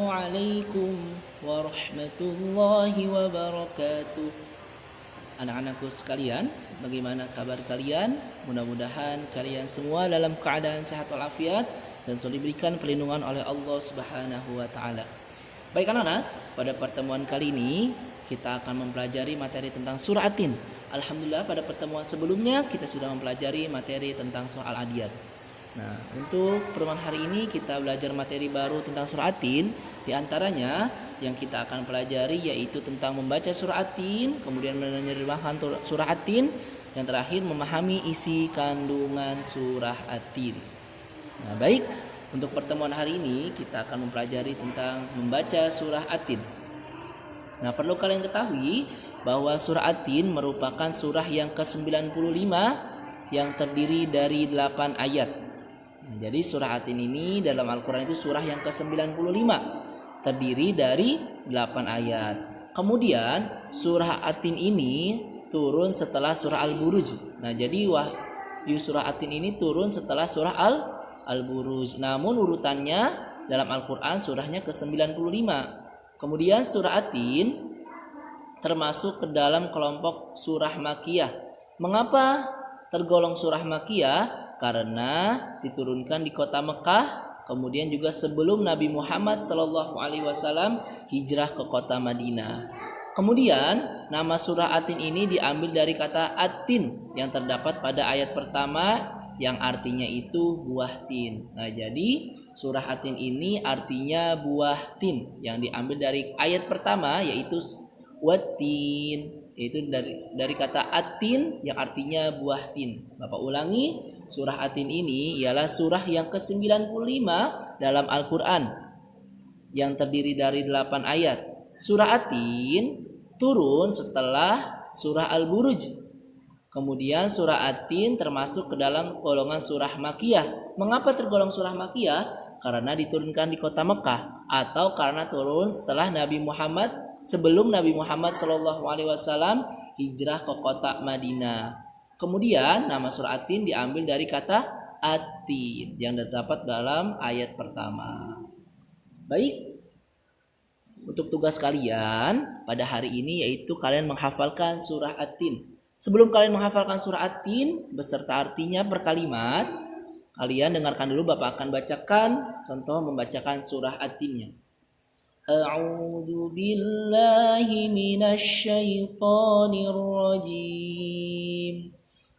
Assalamualaikum warahmatullahi wabarakatuh. Anak-anakku sekalian, bagaimana kabar kalian? Mudah-mudahan kalian semua dalam keadaan sehat walafiat dan selalu diberikan perlindungan oleh Allah Subhanahu wa taala. Baik anak-anak, pada pertemuan kali ini kita akan mempelajari materi tentang surah At-Tin. Alhamdulillah pada pertemuan sebelumnya kita sudah mempelajari materi tentang surah Al-Adiyat. Nah, untuk pertemuan hari ini kita belajar materi baru tentang surah At-Tin. Di antaranya yang kita akan pelajari yaitu tentang membaca surah At-Tin, kemudian menerjemahkan surah At-Tin, yang terakhir memahami isi kandungan surah At-Tin. Nah, baik, untuk pertemuan hari ini kita akan mempelajari tentang membaca surah At-Tin. Nah, perlu kalian ketahui bahwa surah At-Tin merupakan surah yang ke-95 yang terdiri dari 8 ayat. Nah, jadi surah At-Tin ini dalam Al-Quran itu surah yang ke-95, terdiri dari 8 ayat. Kemudian surah At-Tin ini turun setelah surah Al-Buruj. Nah, jadi surah At-Tin ini turun setelah surah Al-Buruj. Namun urutannya dalam Al-Quran surahnya ke-95. Kemudian surah At-Tin termasuk ke dalam kelompok surah Makkiyah. Mengapa tergolong surah Makkiyah? Karena diturunkan di kota Mekah, kemudian juga sebelum Nabi Muhammad SAW hijrah ke kota Madinah. Kemudian nama surah At-Tin ini diambil dari kata At-Tin yang terdapat pada ayat pertama yang artinya itu buah tin. Nah, jadi surah At-Tin ini artinya buah tin yang diambil dari ayat pertama yaitu Wat-Tin, yaitu dari kata At-Tin yang artinya buah tin. Bapak ulangi, surah At-Tin ini ialah surah yang ke-95 dalam Al-Quran yang terdiri dari 8 ayat. Surah At-Tin turun setelah surah Al-Buruj. Kemudian surah At-Tin termasuk ke dalam golongan surah Makkiyah. Mengapa tergolong surah Makkiyah? Karena diturunkan di kota Mekah, atau karena turun setelah sebelum Nabi Muhammad SAW hijrah ke kota Madinah. Kemudian nama surah At-Tin diambil dari kata At-Tin yang terdapat dalam ayat pertama. Baik, untuk tugas kalian pada hari ini yaitu kalian menghafalkan surah At-Tin. Sebelum kalian menghafalkan surah At-Tin beserta artinya per kalimat, kalian dengarkan dulu Bapak akan bacakan contoh membacakan surah At-Tinnya. A'udzu billahi minasyaitonir rajim.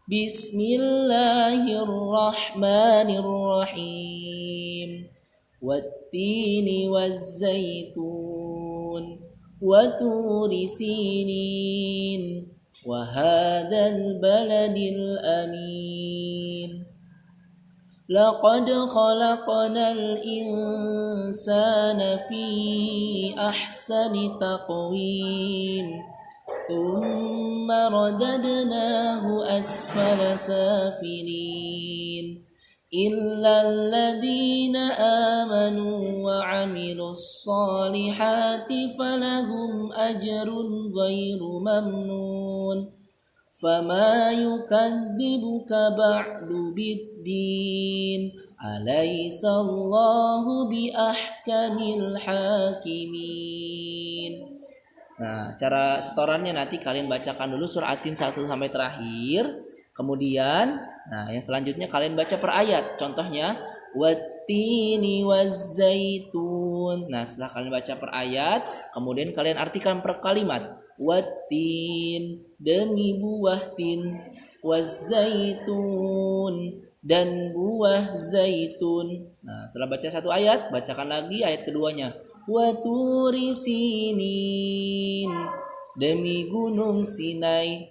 Bismillahirrahmanirrahim. Wat-tini waz-zaitun wa turi sinin wa hadzal baladil amin. Laqad khalaqnal insana fi ahsani taqwim. ثم رددناه أسفل سافلين إلا الذين آمنوا وعملوا الصالحات فلهم أجر غير ممنون فما يكذبك بعد بالدين أليس الله بأحكم الحاكمين. Nah, cara setorannya nanti kalian bacakan dulu surah At-Tin 1 sampai terakhir. Kemudian, yang selanjutnya kalian baca per ayat. Contohnya, Wat-tini waz-zaitun. Nah, setelah kalian baca per ayat, kemudian kalian artikan per kalimat. Wat-tin, demi buah tin. Waz-zaitun, dan buah zaitun. Nah, setelah baca satu ayat, bacakan lagi ayat keduanya. Wa turi sinin, demi gunung Sinai.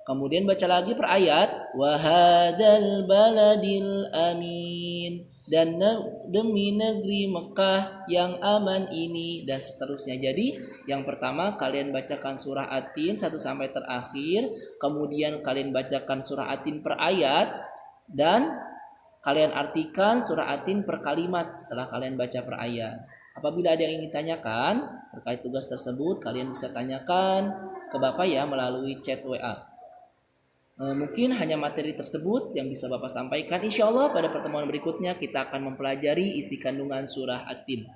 Kemudian baca lagi per ayat. Wa hadzal baladil amin, dan demi negeri Mekah yang aman ini, dan seterusnya. Jadi yang pertama kalian bacakan surah At-Tin 1 sampai terakhir. Kemudian kalian bacakan surah At-Tin per ayat, dan kalian artikan surah At-Tin per kalimat setelah kalian baca per ayat. Apabila ada yang ingin tanyakan terkait tugas tersebut, kalian bisa tanyakan ke Bapak ya melalui chat WA. Mungkin hanya materi tersebut yang bisa Bapak sampaikan. Insya Allah pada pertemuan berikutnya kita akan mempelajari isi kandungan surah At-Tin.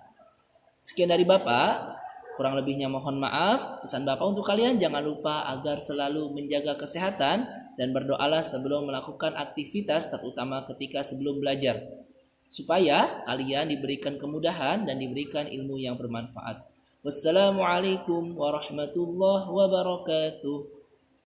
Sekian dari Bapak. Kurang lebihnya mohon maaf. Pesan Bapak untuk kalian jangan lupa agar selalu menjaga kesehatan dan berdoalah sebelum melakukan aktivitas, terutama ketika sebelum belajar, supaya kalian diberikan kemudahan dan diberikan ilmu yang bermanfaat. Wassalamualaikum warahmatullahi wabarakatuh.